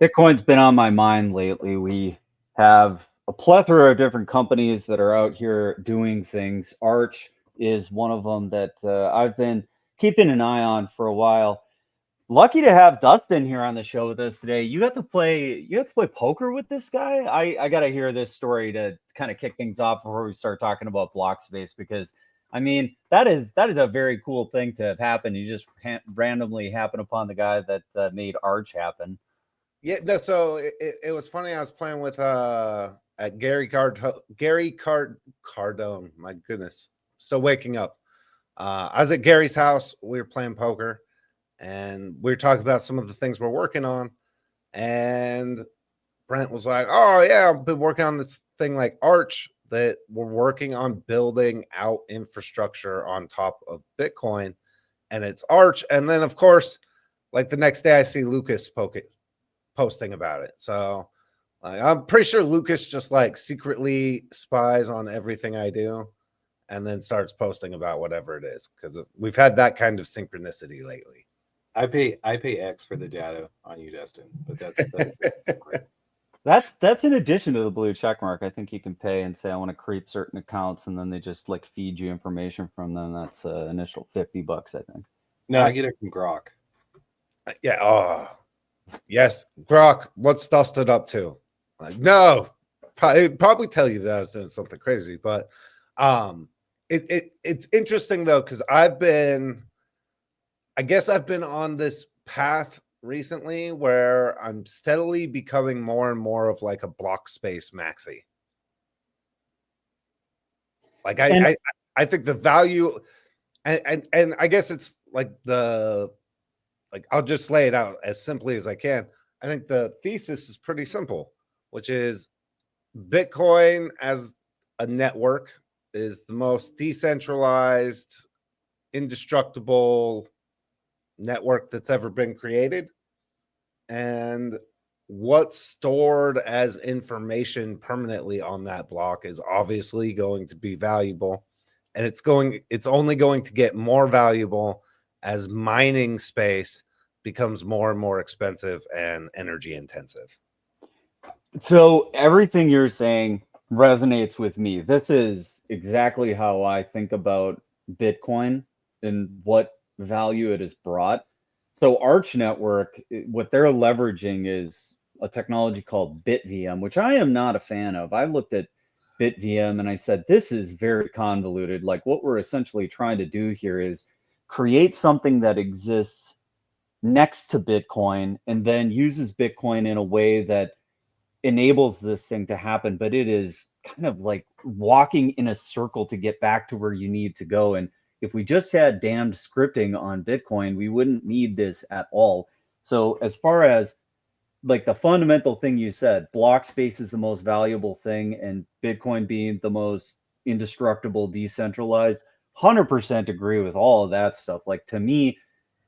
Bitcoin's been on my mind lately. We have a plethora of different companies that are out here doing things. Arch is one of them that I've been keeping an eye on for a while. Lucky to have Dustin here on the show with us today. You got to play poker with this guy. I got to hear this story to kind of kick things off before we start talking about Blockspace, because I mean that is a very cool thing to have happen. You just randomly happen upon the guy that made Arch happen. Yeah, no, so it was funny. I was playing with at Cardone. My goodness. So waking up. I was at Gary's house. We were playing poker and we were talking about some of the things we're working on. And Brent was like, "Oh yeah, I've been working on this thing like Arch that we're working on building out infrastructure on top of Bitcoin, and it's Arch." And then of course, like the next day, I see Lucas posting about it. So like, I'm pretty sure Lucas just like secretly spies on everything I do, and then starts posting about whatever it is because we've had that kind of synchronicity lately. I pay X for the data on you, Dustin, but that's great. That's in addition to the blue check mark. I think you can pay and say I want to creep certain accounts, and then they just like feed you information from them. That's initial $50, I think. No, I get it from Grok. Yeah. Oh, yes. Grok, what's Dustin up to? Like, no, probably tell you that I was doing something crazy, but it's interesting though because I guess I've been on this path recently where I'm steadily becoming more and more of like a Blockspace maxi. Like And I think the value and I guess it's like I'll just lay it out as simply as I can. I think the thesis is pretty simple, which is Bitcoin as a network is the most decentralized, indestructible network that's ever been created. And what's stored as information permanently on that block is obviously going to be valuable. And it's only going to get more valuable as mining space becomes more and more expensive and energy intensive. so everything you're saying resonates with me. This is exactly how I think about Bitcoin and what value it has brought. So Arch Network, what they're leveraging is a technology called BitVM, which I am not a fan of. I looked at BitVM and I said, this is very convoluted. Like what we're essentially trying to do here is create something that exists next to Bitcoin and then uses Bitcoin in a way that enables this thing to happen, but it is kind of like walking in a circle to get back to where you need to go. And if we just had damned scripting on Bitcoin, we wouldn't need this at all. So as far as like the fundamental thing you said, block space is the most valuable thing, and Bitcoin being the most indestructible, decentralized, 100% agree with all of that stuff. Like to me,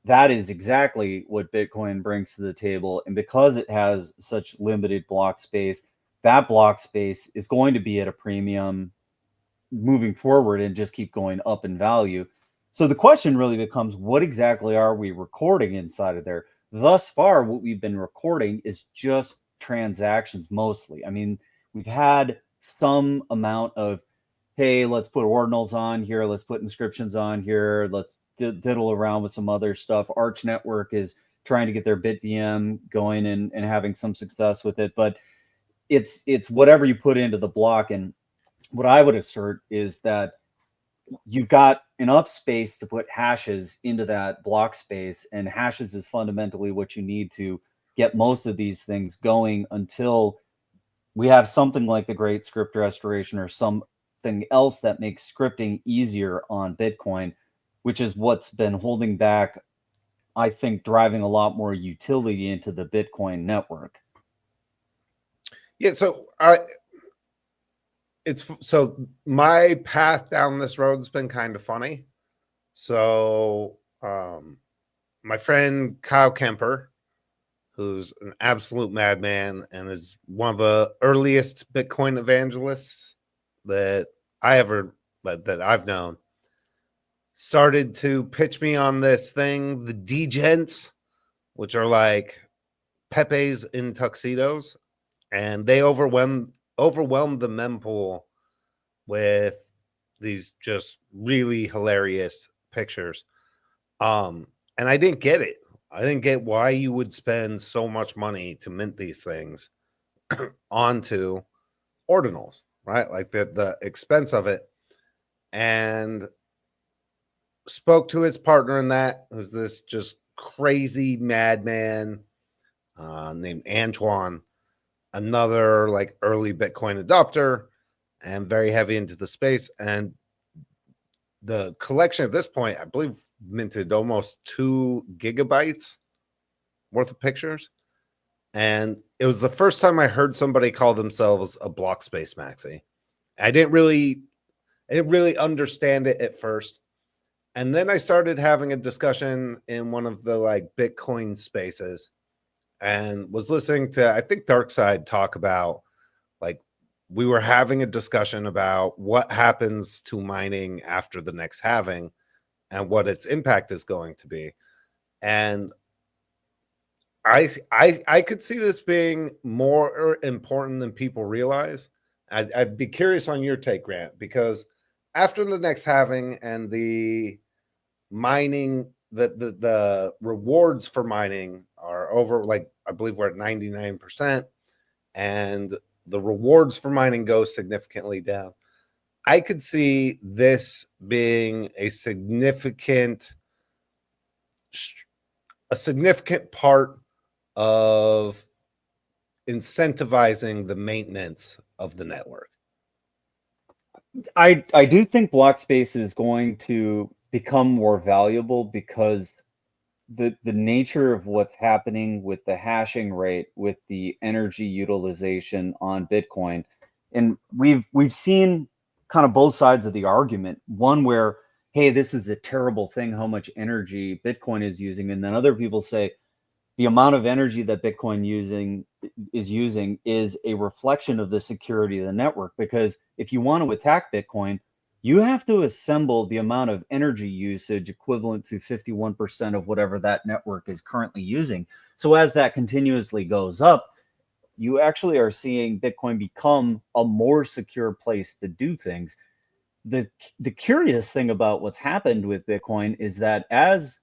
that is exactly what Bitcoin brings to the table. And because it has such limited block space, that block space is going to be at a premium moving forward and just keep going up in value. So the question really becomes, what exactly are we recording inside of there? Thus far, what we've been recording is just transactions mostly. I mean, we've had some amount of, hey, let's put ordinals on here, let's put inscriptions on here, let's diddle around with some other stuff. Arch Network is trying to get their BitVM going and having some success with it, but it's whatever you put into the block. And what I would assert is that you've got enough space to put hashes into that block space, and hashes is fundamentally what you need to get most of these things going until we have something like the Great Script Restoration or something else that makes scripting easier on Bitcoin, which is what's been holding back, I think, driving a lot more utility into the Bitcoin network. Yeah, so my path down this road's been kind of funny. So my friend Kyle Kemper, who's an absolute madman and is one of the earliest Bitcoin evangelists that I've known, started to pitch me on this thing, the degents, which are like Pepes in tuxedos, and they overwhelmed the mempool with these just really hilarious pictures. And I didn't get it. I didn't get why you would spend so much money to mint these things onto ordinals, right? Like the expense of it. And spoke to his partner in that, who's this just crazy madman named Antoine, another like early Bitcoin adopter and very heavy into the space. And the collection at this point, I believe, minted almost 2 gigabytes worth of pictures. And it was the first time I heard somebody call themselves a Blockspace maxi. I didn't really understand it at first. And then I started having a discussion in one of the like Bitcoin spaces and was listening to, I think, Darkside talk about, like, we were having a discussion about what happens to mining after the next halving and what its impact is going to be. And I could see this being more important than people realize. I'd be curious on your take, Grant, because after the next halving and the mining, the rewards for mining are over, like, I believe we're at 99%, and the rewards for mining go significantly down. I could see this being a significant part of incentivizing the maintenance of the network. I do think Blockspace is going to become more valuable because the nature of what's happening with the hashing rate, with the energy utilization on Bitcoin, and we've seen kind of both sides of the argument. One where, hey, this is a terrible thing, how much energy Bitcoin is using, and then other people say the amount of energy that Bitcoin is using is a reflection of the security of the network. Because if you want to attack Bitcoin, you have to assemble the amount of energy usage equivalent to 51% of whatever that network is currently using. So as that continuously goes up, you actually are seeing Bitcoin become a more secure place to do things. The curious thing about what's happened with Bitcoin is that as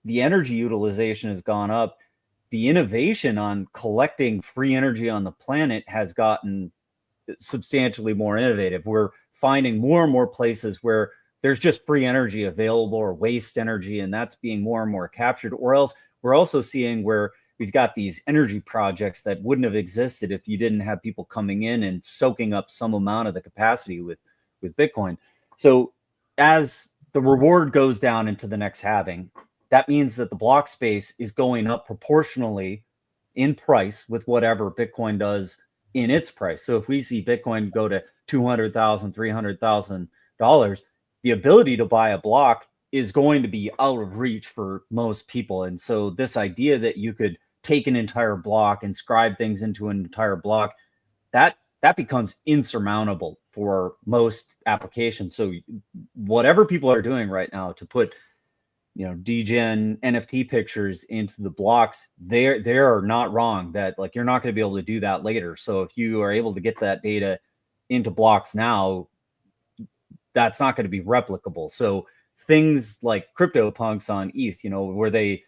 the energy utilization has gone up, the innovation on collecting free energy on the planet has gotten substantially more innovative. We're finding more and more places where there's just free energy available or waste energy, and that's being more and more captured. Or else we're also seeing where we've got these energy projects that wouldn't have existed if you didn't have people coming in and soaking up some amount of the capacity with Bitcoin. So as the reward goes down into the next halving, that means that the block space is going up proportionally in price with whatever Bitcoin does in its price. So if we see Bitcoin go to $200,000, $300,000, the ability to buy a block is going to be out of reach for most people. And so this idea that you could take an entire block and scribe things into an entire block, that becomes insurmountable for most applications. So whatever people are doing right now to put, degen NFT pictures into the blocks, they're not wrong. That, like, you're not going to be able to do that later. So if you are able to get that data into blocks now, that's not going to be replicable. So things like CryptoPunks on ETH, were they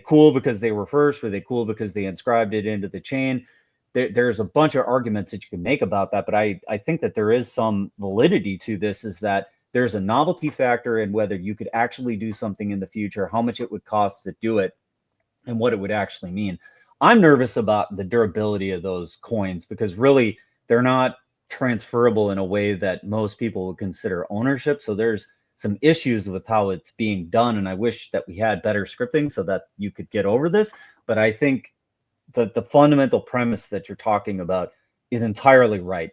cool because they were first? Were they cool because they inscribed it into the chain? There's a bunch of arguments that you can make about that, but I think that there is some validity to this, is that there's a novelty factor in whether you could actually do something in the future, how much it would cost to do it, and what it would actually mean. I'm nervous about the durability of those coins because really they're not transferable in a way that most people would consider ownership. So there's some issues with how it's being done, and I wish that we had better scripting so that you could get over this. But I think that the fundamental premise that you're talking about is entirely right.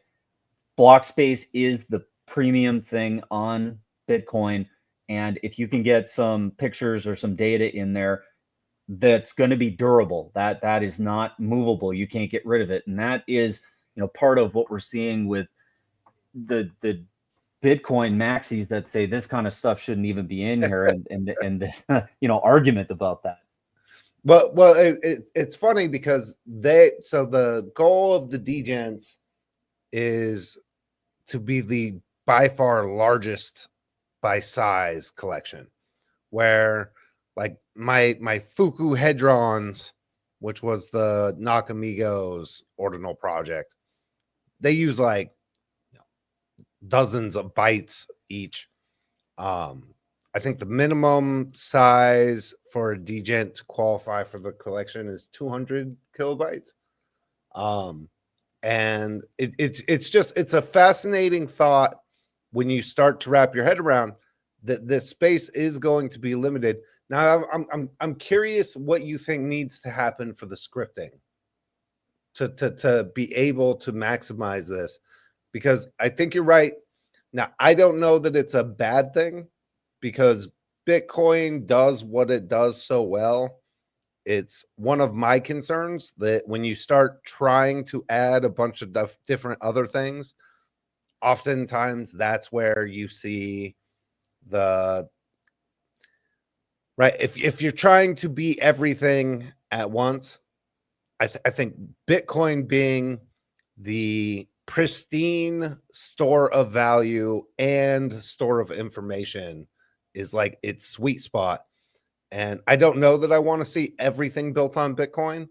Blockspace is the premium thing on Bitcoin, and if you can get some pictures or some data in there, that's going to be durable. That is not movable. You can't get rid of it, and that is part of what we're seeing with the Bitcoin maxis that say this kind of stuff shouldn't even be in here, and this argument about that. It's funny because the goal of the degents is to be the by far largest by size collection, where like my Fuku Hedrons, which was the Nakamigos ordinal project, they use like dozens of bytes each. I think the minimum size for a degent to qualify for the collection is 200 kilobytes. And it's a fascinating thought when you start to wrap your head around that this space is going to be limited. Now, I'm curious what you think needs to happen for the scripting to be able to maximize this, because I think you're right. Now, I don't know that it's a bad thing, because Bitcoin does what it does so well. It's one of my concerns that when you start trying to add a bunch of different other things, oftentimes that's where you see the right. If you're trying to be everything at once, I think Bitcoin being the pristine store of value and store of information is like its sweet spot. And I don't know that I want to see everything built on Bitcoin,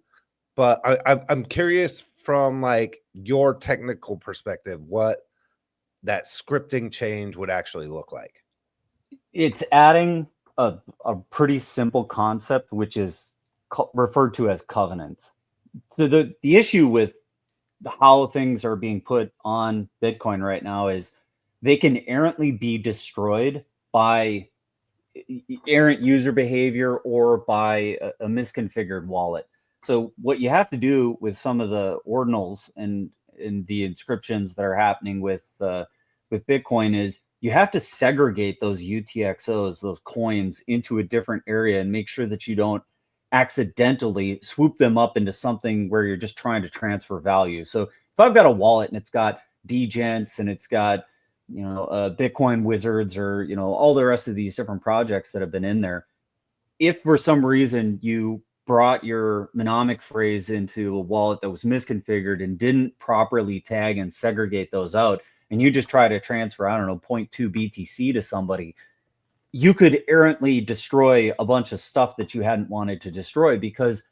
but I'm curious from like your technical perspective, what that scripting change would actually look like. It's adding a pretty simple concept, which is referred to as covenants. So the issue with how things are being put on Bitcoin right now is they can errantly be destroyed by errant user behavior or by a misconfigured wallet. So what you have to do with some of the ordinals and the inscriptions that are happening with Bitcoin is you have to segregate those UTXOs, those coins, into a different area and make sure that you don't accidentally swoop them up into something where you're just trying to transfer value. So if I've got a wallet and it's got degents and it's got Bitcoin wizards or all the rest of these different projects that have been in there, if for some reason you brought your mnemonic phrase into a wallet that was misconfigured and didn't properly tag and segregate those out, and you just try to transfer, I don't know, 0.2 BTC to somebody, you could errantly destroy a bunch of stuff that you hadn't wanted to destroy, because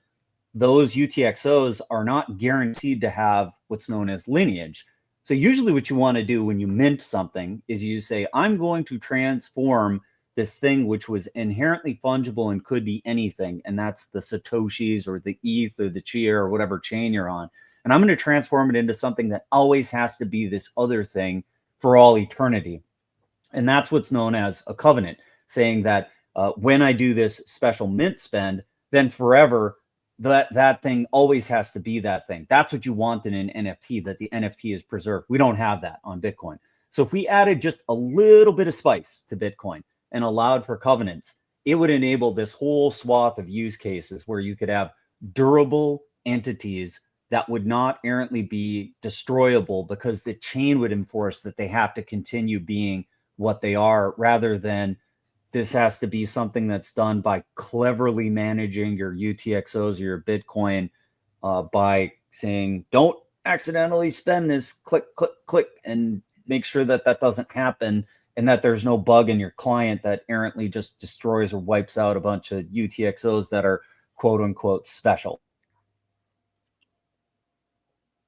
those UTXOs are not guaranteed to have what's known as lineage. So usually what you want to do when you mint something is you say, I'm going to transform this thing which was inherently fungible and could be anything, and that's the Satoshis or the ETH or the Chia or whatever chain you're on. And I'm going to transform it into something that always has to be this other thing for all eternity. And that's what's known as a covenant, saying that when I do this special mint spend, then forever that thing always has to be that thing. That's what you want in an NFT, that the NFT is preserved. We don't have that on Bitcoin. So if we added just a little bit of spice to Bitcoin and allowed for covenants, it would enable this whole swath of use cases where you could have durable entities that would not errantly be destroyable, because the chain would enforce that they have to continue being what they are, rather than this has to be something that's done by cleverly managing your UTXOs or your Bitcoin by saying, don't accidentally spend this, click, click, click, and make sure that that doesn't happen, and that there's no bug in your client that errantly just destroys or wipes out a bunch of UTXOs that are quote unquote special.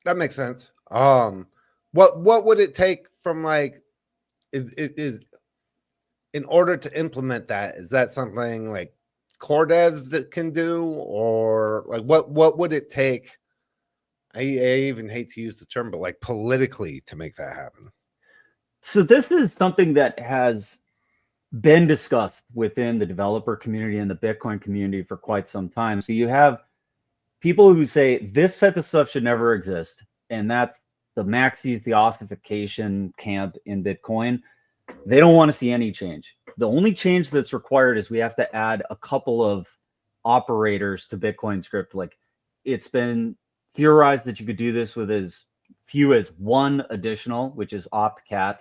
That makes sense. What would it take from like is in order to implement that? Is that something like core devs that can do, or like what would it take? I even hate to use the term, but like politically to make that happen. So this is something that has been discussed within the developer community and the Bitcoin community for quite some time. So you have people who say this type of stuff should never exist, and that's the Maxis, the ossification camp in Bitcoin. They don't want to see any change. The only change that's required is we have to add a couple of operators to Bitcoin script. Like, it's been theorized that you could do this with as few as one additional, which is opcat.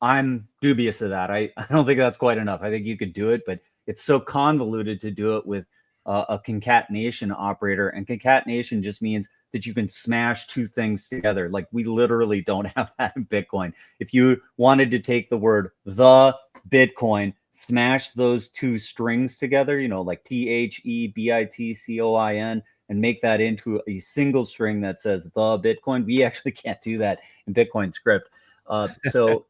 I'm dubious of that. I don't think that's quite enough. I think you could do it, but it's so convoluted to do it with a concatenation operator, and concatenation just means that you can smash two things together. Like, we literally don't have that in Bitcoin. If you wanted to take the word the Bitcoin, smash those two strings together, like THEBITCOIN, and make that into a single string that says the Bitcoin, we actually can't do that in Bitcoin script. So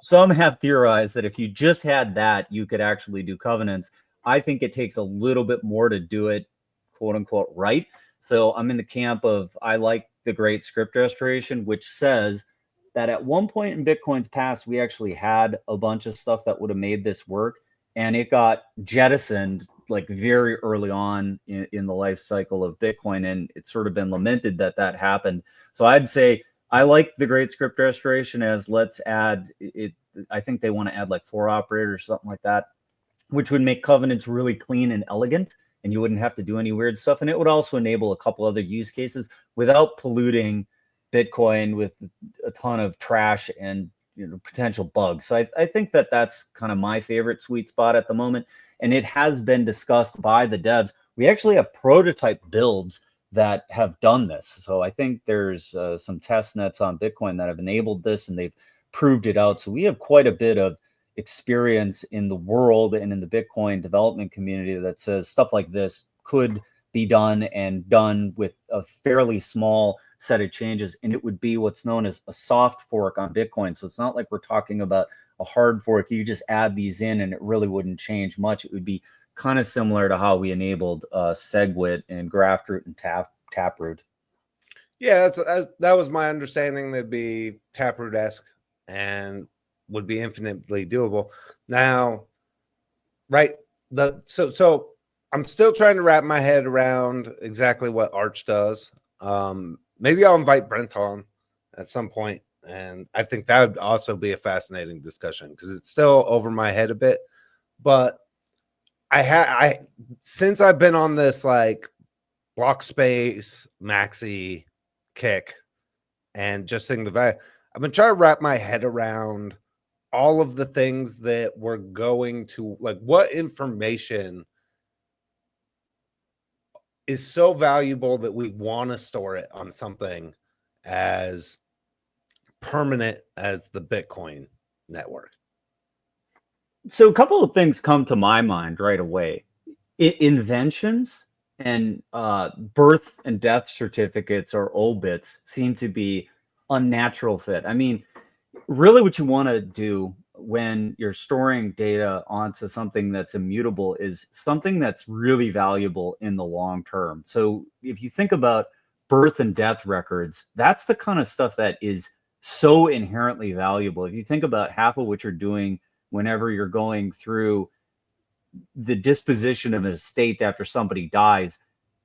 some have theorized that if you just had that, you could actually do covenants. I think it takes a little bit more to do it, quote unquote, right. So I'm in the camp of, I like the great script restoration, which says that at one point in Bitcoin's past, we actually had a bunch of stuff that would have made this work, and it got jettisoned like very early on in the life cycle of Bitcoin, and it's sort of been lamented that that happened. So I'd say I like the great script restoration as, let's add it. I think they want to add like 4 operators, something like that, which would make covenants really clean and elegant, and you wouldn't have to do any weird stuff. And it would also enable a couple other use cases without polluting Bitcoin with a ton of trash and potential bugs. So I think that that's kind of my favorite sweet spot at the moment. And it has been discussed by the devs. We actually have prototype builds that have done this. So I think there's some test nets on Bitcoin that have enabled this, and they've proved it out. So we have quite a bit of experience in the world and in the Bitcoin development community that says stuff like this could be done, and done with a fairly small set of changes. And it would be what's known as a soft fork on Bitcoin. So it's not like we're talking about a hard fork. You just add these in and it really wouldn't change much. It would be kind of similar to how we enabled SegWit and Graftroot and Taproot. Yeah, that was my understanding. They'd be Taproot-esque and would be infinitely doable. Now, right, so I'm still trying to wrap my head around exactly what Arch does. Maybe I'll invite Brent on at some point, and I think that would also be a fascinating discussion because it's still over my head a bit. But since I've been on this like Blockspace Maxi kick and just seeing the value, I've been trying to wrap my head around all of the things that we're going to, like, what information is so valuable that we want to store it on something as permanent as the Bitcoin network. So a couple of things come to my mind right away. Inventions and birth and death certificates, or obits, seem to be unnatural fit. I mean, really what you want to do when you're storing data onto something that's immutable is something that's really valuable in the long term. So if you think about birth and death records, that's the kind of stuff that is so inherently valuable. If you think about half of what you're doing whenever you're going through the disposition of an estate after somebody dies,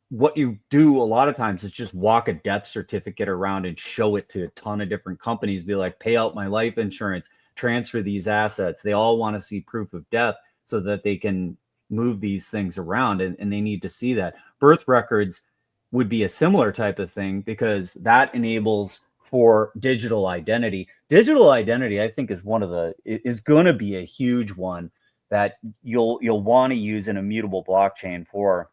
what you do a lot of times is just walk a death certificate around and show it to a ton of different companies, be like, pay out my life insurance, transfer these assets. They all want to see proof of death so that they can move these things around, and they need to see that. Birth records would be a similar type of thing because that enables for digital identity. Digital identity, I think, is going to be a huge one that you'll want to use an immutable blockchain for.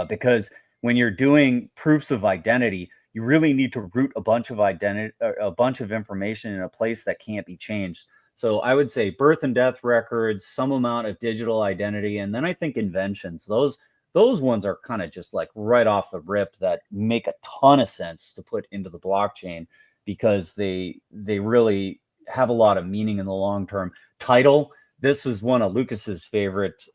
Because when you're doing proofs of identity, you really need to root a bunch of information in a place that can't be changed. So I would say birth and death records, some amount of digital identity, and then I think inventions. Those ones are kind of just like right off the rip that make a ton of sense to put into the blockchain because they really have a lot of meaning in the long term. Title. This is one of Lucas's favorite,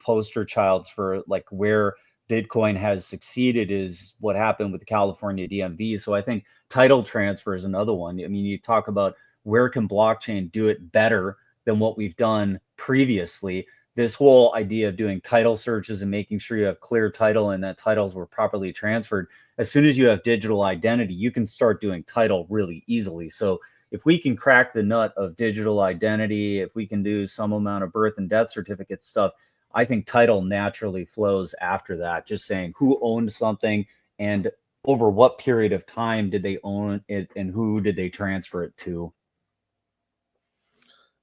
poster childs for like where Bitcoin has succeeded is what happened with the California DMV. So I think title transfer is another one. I mean, you talk about where can blockchain do it better than what we've done previously. This whole idea of doing title searches and making sure you have clear title and that titles were properly transferred. As soon as you have digital identity, you can start doing title really easily. So if we can crack the nut of digital identity, if we can do some amount of birth and death certificate stuff, I think title naturally flows after that. Just saying who owned something and over what period of time did they own it and who did they transfer it to.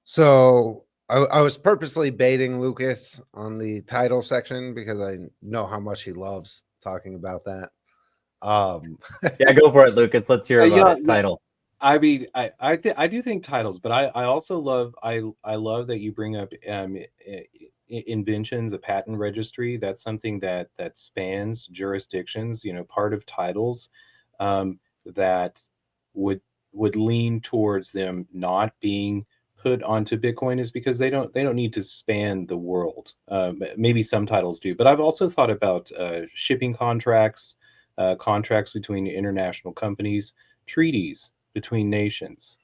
So I was purposely baiting Lucas on the title section because I know how much he loves talking about that. Yeah, go for it, Lucas. Let's hear about it. Yeah. Title. I mean, I do think titles, but I also love I love that you bring up inventions, a patent registry. That's something that spans jurisdictions. You know, part of titles that would would lean towards them not being put onto Bitcoin is because they don't need to span the world. Maybe some titles do, but I've also thought about shipping contracts, contracts between international companies, treaties between nations,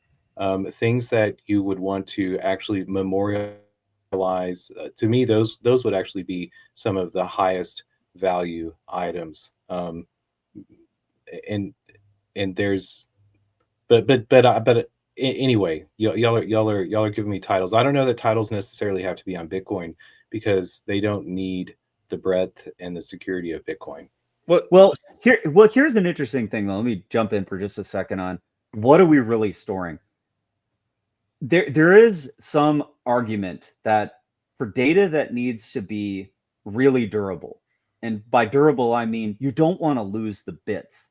things that you would want to actually memorialize. To me, those would actually be some of the highest value items. And and there's but anyway, y'all are giving me titles. I don't know that titles necessarily have to be on Bitcoin because they don't need the breadth and the security of Bitcoin. Well, here's an interesting thing though. Let me jump in for just a second on what are we really storing? There is some argument that for data that needs to be really durable, and by durable I mean you don't want to lose the bits,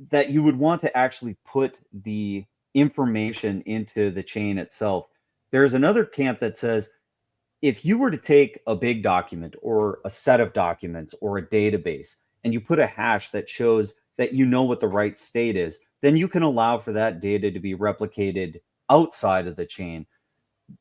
that you would want to actually put the information into the chain itself. There's another camp that says if you were to take a big document or a set of documents or a database and you put a hash that shows that you know what the right state is, then you can allow for that data to be replicated outside of the chain.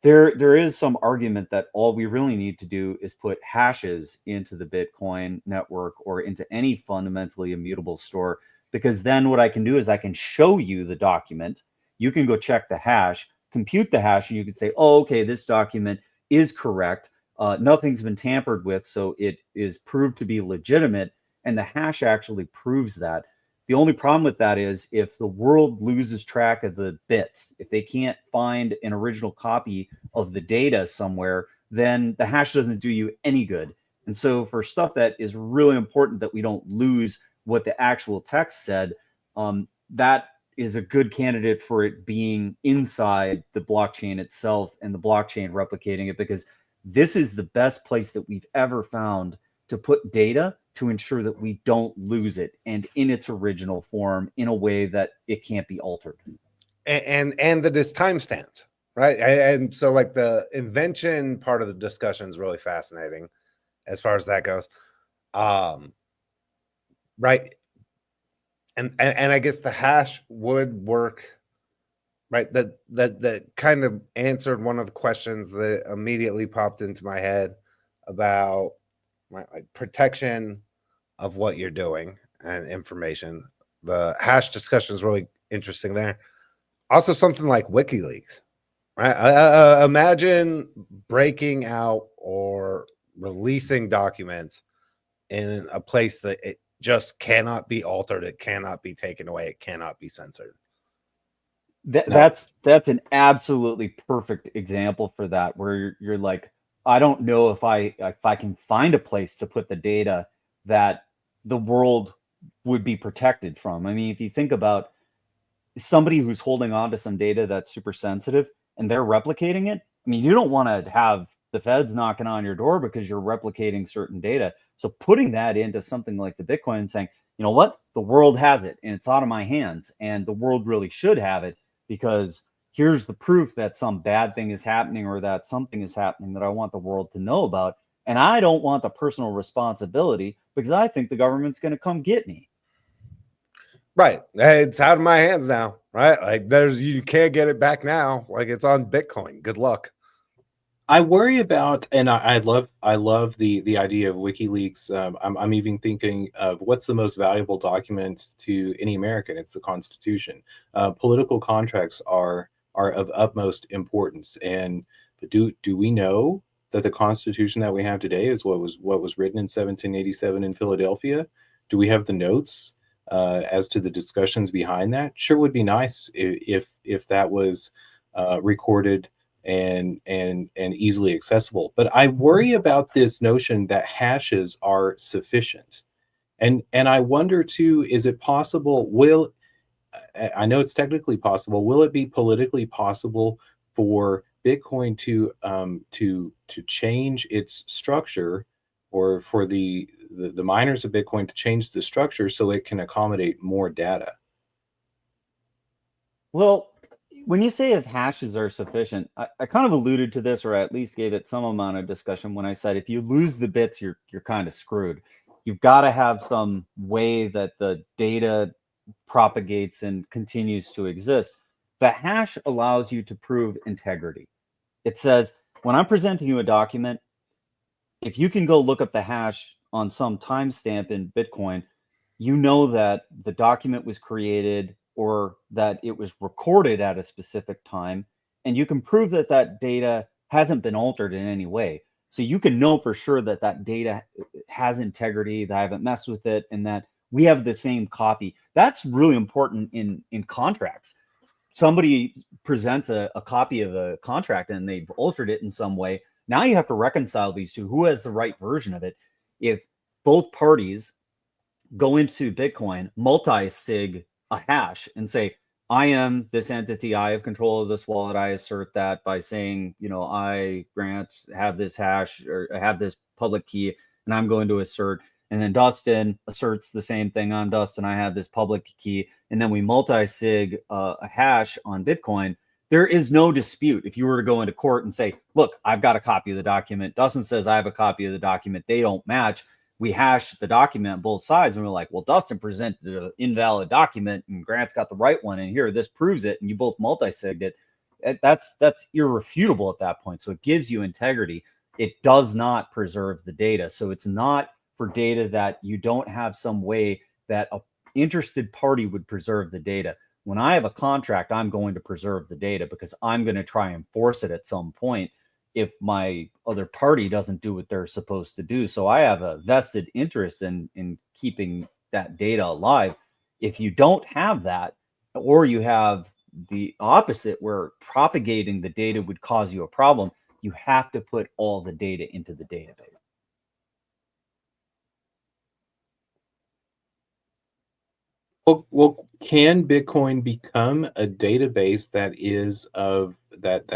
There is some argument that all we really need to do is put hashes into the Bitcoin network or into any fundamentally immutable store, because then what I can do is I can show you the document. You can go check the hash, compute the hash, and you can say, oh, okay, this document is correct. Nothing's been tampered with, so it is proved to be legitimate. And the hash actually proves that. The only problem with that is if the world loses track of the bits, if they can't find an original copy of the data somewhere, then the hash doesn't do you any good. And so for stuff that is really important that we don't lose what the actual text said, that is a good candidate for it being inside the blockchain itself and the blockchain replicating it, because this is the best place that we've ever found to put data to ensure that we don't lose it and in its original form in a way that it can't be altered. And that is time stamped, right? And so like the invention part of the discussion is really fascinating as far as that goes. Right. And I guess the hash would work, right? That kind of answered one of the questions that immediately popped into my head about, right, like protection of what you're doing and information. The hash discussion is really interesting there. Also, something like WikiLeaks, right? Imagine breaking out or releasing documents in a place that it just cannot be altered, it cannot be taken away, it cannot be censored. That's an absolutely perfect example for that, where you're like, I don't know if I can find a place to put the data that the world would be protected from. I mean, if you think about somebody who's holding on to some data that's super sensitive and they're replicating it, I mean, you don't want to have the feds knocking on your door because you're replicating certain data. So putting that into something like the Bitcoin and saying, you know what, the world has it and it's out of my hands, and the world really should have it because here's the proof that some bad thing is happening or that something is happening that I want the world to know about. And I don't want the personal responsibility because I think the government's going to come get me. Right. It's out of my hands now, right? Like you can't get it back now. Like it's on Bitcoin. Good luck. I worry about, and I love the idea of WikiLeaks. I'm even thinking of what's the most valuable document to any American. It's the Constitution. Political contracts are of utmost importance. And do we know that the Constitution that we have today is what was written in 1787 in Philadelphia? Do we have the notes as to the discussions behind that? Sure, would be nice if that was recorded and easily accessible. But I worry about this notion that hashes are sufficient. And I wonder too, is it possible, I know it's technically possible, will it be politically possible for Bitcoin to change its structure, or for the miners of Bitcoin to change the structure so it can accommodate more data? Well, when you say if hashes are sufficient, I kind of alluded to this, or at least gave it some amount of discussion when I said if you lose the bits, you're kind of screwed. You've got to have some way that the data propagates and continues to exist. The hash allows you to prove integrity. It says, when I'm presenting you a document, if you can go look up the hash on some timestamp in Bitcoin, you know that the document was created or that it was recorded at a specific time, and you can prove that that data hasn't been altered in any way. So you can know for sure that that data has integrity, that I haven't messed with it, and that we have the same copy. That's really important in contracts. Somebody presents a copy of a contract and they've altered it in some way. Now you have to reconcile these two. Who has the right version of it? If both parties go into Bitcoin, multi-sig a hash and say, I am this entity, I have control of this wallet, I assert that by saying, I, Grant, have this hash or I have this public key and I'm going to assert. And then Dustin asserts the same thing. I'm Dustin, I have this public key. And then we multi-sig a hash on Bitcoin. There is no dispute. If you were to go into court and say, look, I've got a copy of the document. Dustin says I have a copy of the document. They don't match. We hash the document on both sides. And we're like, well, Dustin presented an invalid document and Grant's got the right one. And here, this proves it. And you both multi-sigged it. That's irrefutable at that point. So it gives you integrity. It does not preserve the data. So it's not for data that you don't have some way that a interested party would preserve the data. When I have a contract, I'm going to preserve the data because I'm going to try and force it at some point if my other party doesn't do what they're supposed to do. So I have a vested interest in keeping that data alive. If you don't have that, or you have the opposite where propagating the data would cause you a problem, you have to put all the data into the database. Well, can Bitcoin become a database that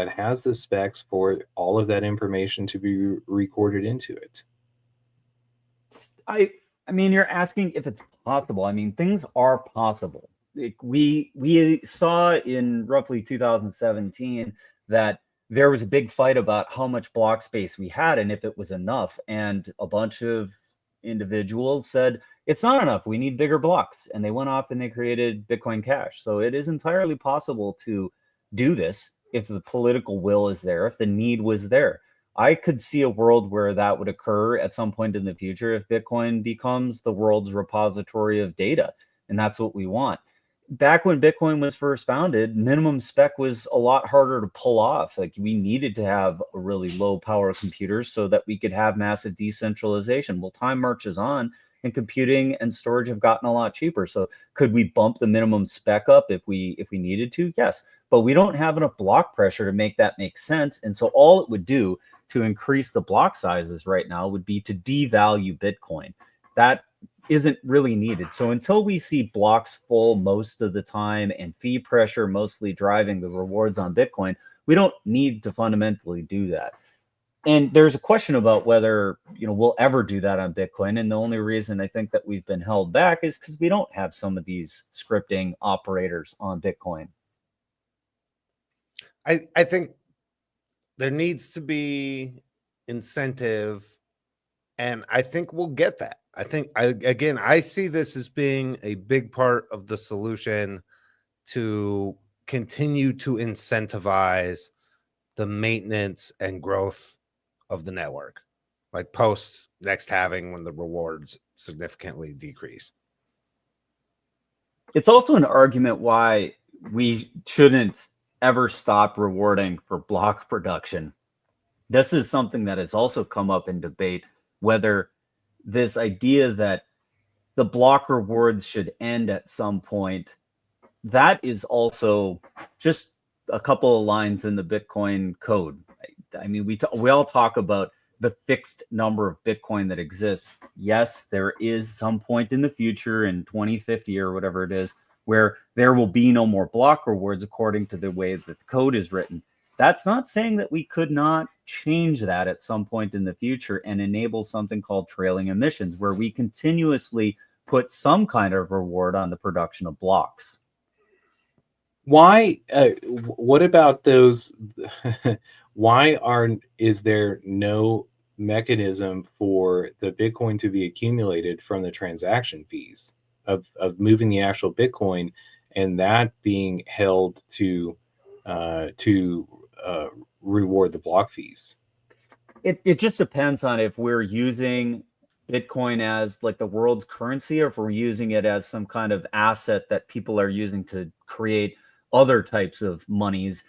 has the specs for all of that information to be recorded into it? I mean, you're asking if it's possible. I mean, things are possible. Like we saw in roughly 2017 that there was a big fight about how much block space we had and if it was enough. And a bunch of individuals said, it's not enough. We need bigger blocks. And they went off and they created Bitcoin Cash. So it is entirely possible to do this if the political will is there, if the need was there. I could see a world where that would occur at some point in the future if Bitcoin becomes the world's repository of data. And that's what we want. Back when Bitcoin was first founded, minimum spec was a lot harder to pull off. Like we needed to have a really low power computers so that we could have massive decentralization. Well, time marches on and computing and storage have gotten a lot cheaper. So could we bump the minimum spec up if we needed to? Yes, but we don't have enough block pressure to make that make sense. And so all it would do to increase the block sizes right now would be to devalue Bitcoin. That isn't really needed. So until we see blocks full most of the time and fee pressure mostly driving the rewards on Bitcoin, we don't need to fundamentally do that. And there's a question about whether, we'll ever do that on Bitcoin. And the only reason I think that we've been held back is because we don't have some of these scripting operators on Bitcoin. I think there needs to be incentive, and I think we'll get that. I see this as being a big part of the solution to continue to incentivize the maintenance and growth of the network, like post next halving when the rewards significantly decrease. It's also an argument why we shouldn't ever stop rewarding for block production. This is something that has also come up in debate, whether this idea that the block rewards should end at some point. That is also just a couple of lines in the Bitcoin code. I mean, we all talk about the fixed number of Bitcoin that exists. Yes, there is some point in the future in 2050 or whatever it is, where there will be no more block rewards according to the way that the code is written. That's not saying that we could not change that at some point in the future and enable something called trailing emissions, where we continuously put some kind of reward on the production of blocks. Why? What about those? Why is there no mechanism for the Bitcoin to be accumulated from the transaction fees of moving the actual Bitcoin, and that being held to reward the block fees? It just depends on if we're using Bitcoin as like the world's currency, or if we're using it as some kind of asset that people are using to create other types of monies.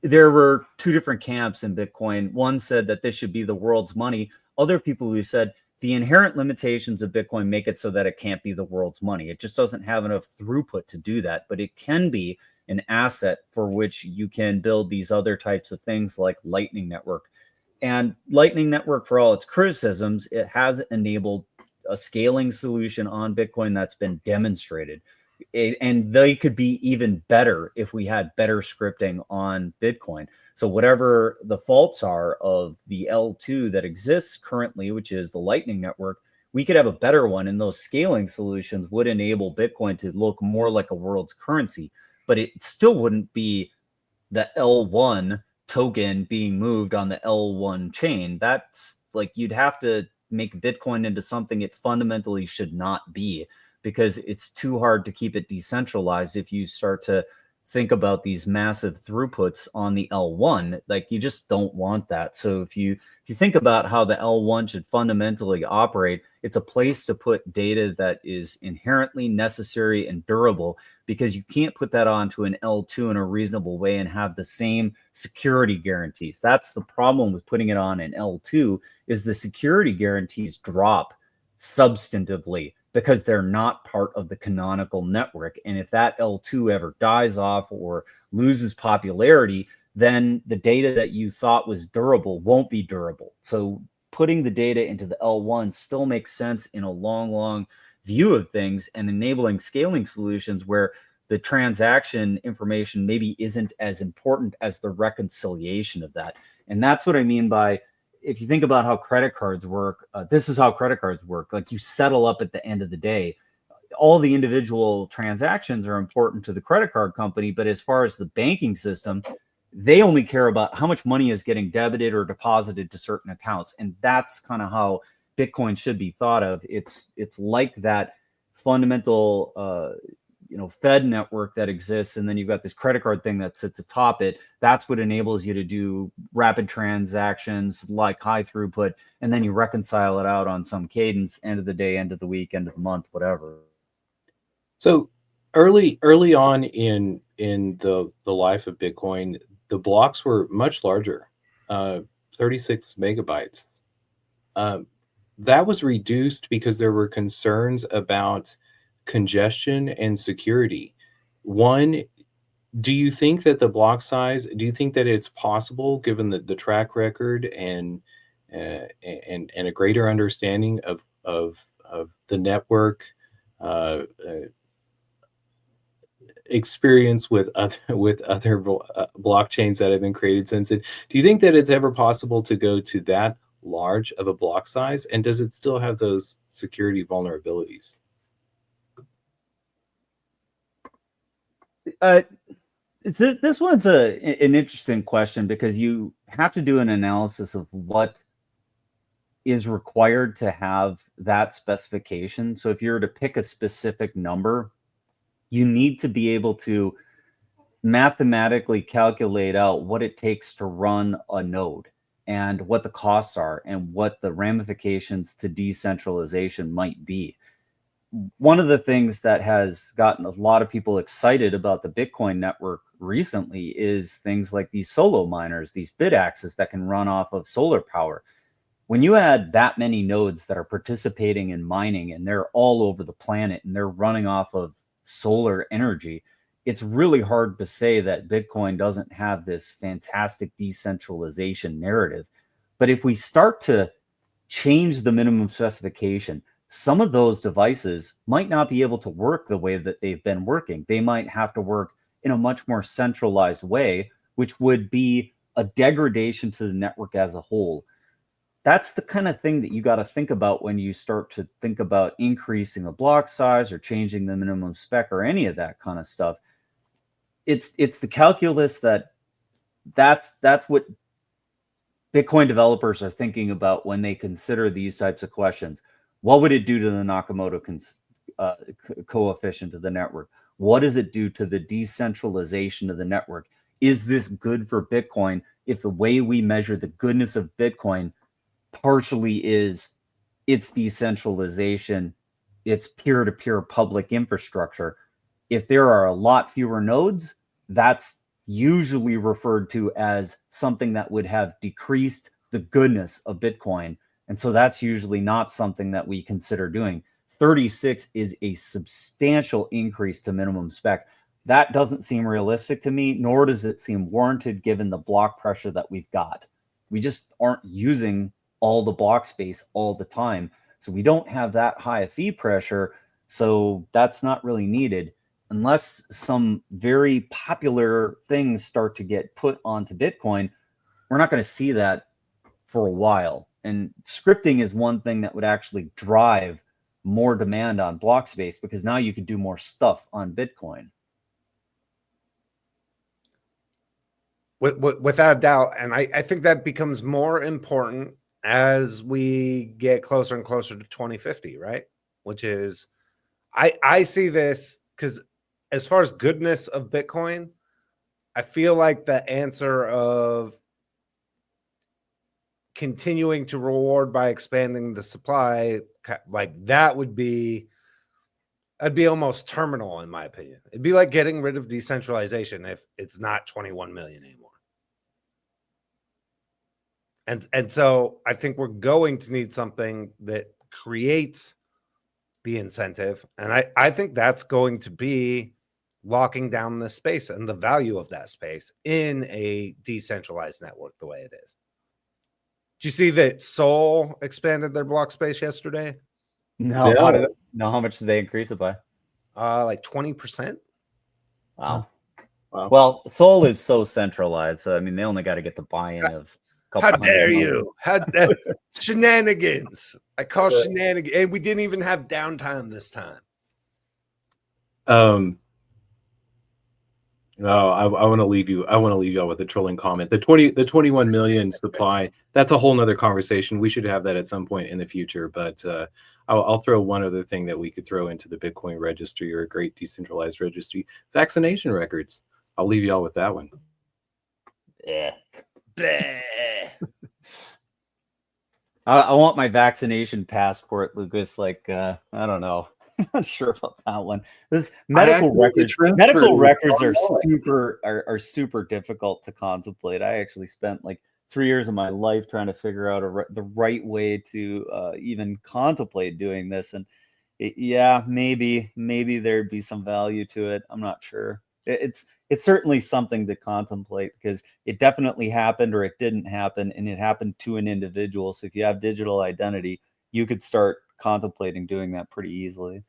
There were two different camps in Bitcoin. One said that this should be the world's money. Other people who said the inherent limitations of Bitcoin make it so that it can't be the world's money. It just doesn't have enough throughput to do that, but it can be an asset for which you can build these other types of things like Lightning Network. And Lightning Network, for all its criticisms, it has enabled a scaling solution on Bitcoin that's been demonstrated. And they could be even better if we had better scripting on Bitcoin. So whatever the faults are of the L2 that exists currently, which is the Lightning Network, we could have a better one, and those scaling solutions would enable Bitcoin to look more like a world's currency. But it still wouldn't be the L1 token being moved on the L1 chain. That's like, you'd have to make Bitcoin into something it fundamentally should not be, because it's too hard to keep it decentralized if you start to think about these massive throughputs on the L1. Like, you just don't want that. So if you think about how the L1 should fundamentally operate, it's a place to put data that is inherently necessary and durable, because you can't put that onto an L2 in a reasonable way and have the same security guarantees. That's the problem with putting it on an L2, is the security guarantees drop substantively because they're not part of the canonical network. And if that L2 ever dies off or loses popularity, then the data that you thought was durable won't be durable. So putting the data into the L1 still makes sense in a long view of things, and enabling scaling solutions where the transaction information maybe isn't as important as the reconciliation of that. And that's what I mean by, if you think about how credit cards work, this is how credit cards work. Like, you settle up at the end of the day. All the individual transactions are important to the credit card company, but as far as the banking system, they only care about how much money is getting debited or deposited to certain accounts. And that's kind of how Bitcoin should be thought of. It's like that fundamental Fed network that exists, and then you've got this credit card thing that sits atop it. That's what enables you to do rapid transactions, like high throughput, and then you reconcile it out on some cadence, end of the day, end of the week, end of the month, whatever. So early on in the life of Bitcoin, the blocks were much larger, 36 megabytes. That was reduced because there were concerns about congestion and security. One, do you think that the block size, do you think that it's possible, given the track record and a greater understanding of the network experience with other blockchains that have been created since it, do you think that it's ever possible to go to that large of a block size, and does it still have those security vulnerabilities? This one's an interesting question, because you have to do an analysis of what is required to have that specification. So if you were to pick a specific number, you need to be able to mathematically calculate out what it takes to run a node, and what the costs are, and what the ramifications to decentralization might be. One of the things that has gotten a lot of people excited about the Bitcoin network recently is things like these solo miners, these bit axes that can run off of solar power. When you add that many nodes that are participating in mining, and they're all over the planet, and they're running off of solar energy, it's really hard to say that Bitcoin doesn't have this fantastic decentralization narrative. But if we start to change the minimum specification, some of those devices might not be able to work the way that they've been working. They might have to work in a much more centralized way, which would be a degradation to the network as a whole. That's the kind of thing that you got to think about when you start to think about increasing the block size or changing the minimum spec or any of that kind of stuff. It's the calculus that's what Bitcoin developers are thinking about when they consider these types of questions. What would it do to the Nakamoto coefficient of the network? What does it do to the decentralization of the network? Is this good for Bitcoin if the way we measure the goodness of Bitcoin partially is its decentralization, its peer-to-peer public infrastructure? If there are a lot fewer nodes, that's usually referred to as something that would have decreased the goodness of Bitcoin. And so that's usually not something that we consider doing. 36 is a substantial increase to minimum spec. That doesn't seem realistic to me, nor does it seem warranted given the block pressure that we've got. We just aren't using all the block space all the time. So we don't have that high a fee pressure. So that's not really needed unless some very popular things start to get put onto Bitcoin. We're not going to see that for a while. And scripting is one thing that would actually drive more demand on Blockspace because now you could do more stuff on Bitcoin. Without a doubt. And I think that becomes more important as we get closer and closer to 2050, right? Which is, I see this because as far as goodness of Bitcoin, I feel like the answer of continuing to reward by expanding the supply, like that would be, that'd be almost terminal in my opinion. It'd be like getting rid of decentralization if it's not 21 million anymore. And so I think we're going to need something that creates the incentive. And I think that's going to be locking down the space and the value of that space in a decentralized network the way it is. Did you see that Sol expanded their block space yesterday? No, Yeah. how much did they increase it by? Like 20%. Wow. Wow. Well, Sol is so centralized. So, I mean, they only got to get the buy-in of a couple How dare hundred you? How shenanigans. I call shenanigans. And we didn't even have downtime this time. No, I want to leave you. I want to leave y'all with a trolling comment. The 21 million supply. That's a whole nother conversation. We should have that at some point in the future. But I'll throw one other thing that we could throw into the Bitcoin registry or a great decentralized registry: vaccination records. I'll leave y'all with that one. Yeah. Bleh. I want my vaccination passport, Lucas. Like, I don't know. I'm not sure about that one. Medical records are super difficult to contemplate. I actually spent like 3 years of my life trying to figure out the right way to even contemplate doing this. And yeah, maybe there'd be some value to it. I'm not sure. It's certainly something to contemplate because it definitely happened or it didn't happen, and it happened to an individual. So if you have digital identity, you could start contemplating doing that pretty easily.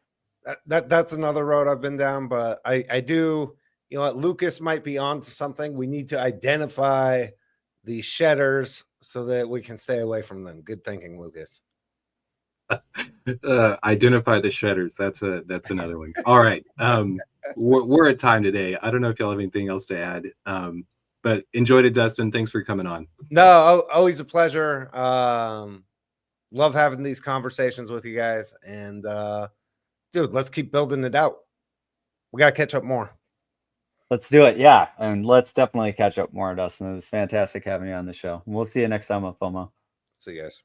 That's another road I've been down, but I do, you know what, Lucas might be on to something. We need to identify the shedders so that we can stay away from them. Good thinking, Lucas. Identify the shedders. That's another one. All right. We're at time today. I don't know if y'all have anything else to add. But enjoyed it, Dustin. Thanks for coming on. No, always a pleasure. Love having these conversations with you guys. And dude, let's keep building it out. We got to catch up more. Let's do it. Yeah. And let's definitely catch up more, Dustin. It was fantastic having you on the show. We'll see you next time on FOMO. See you guys.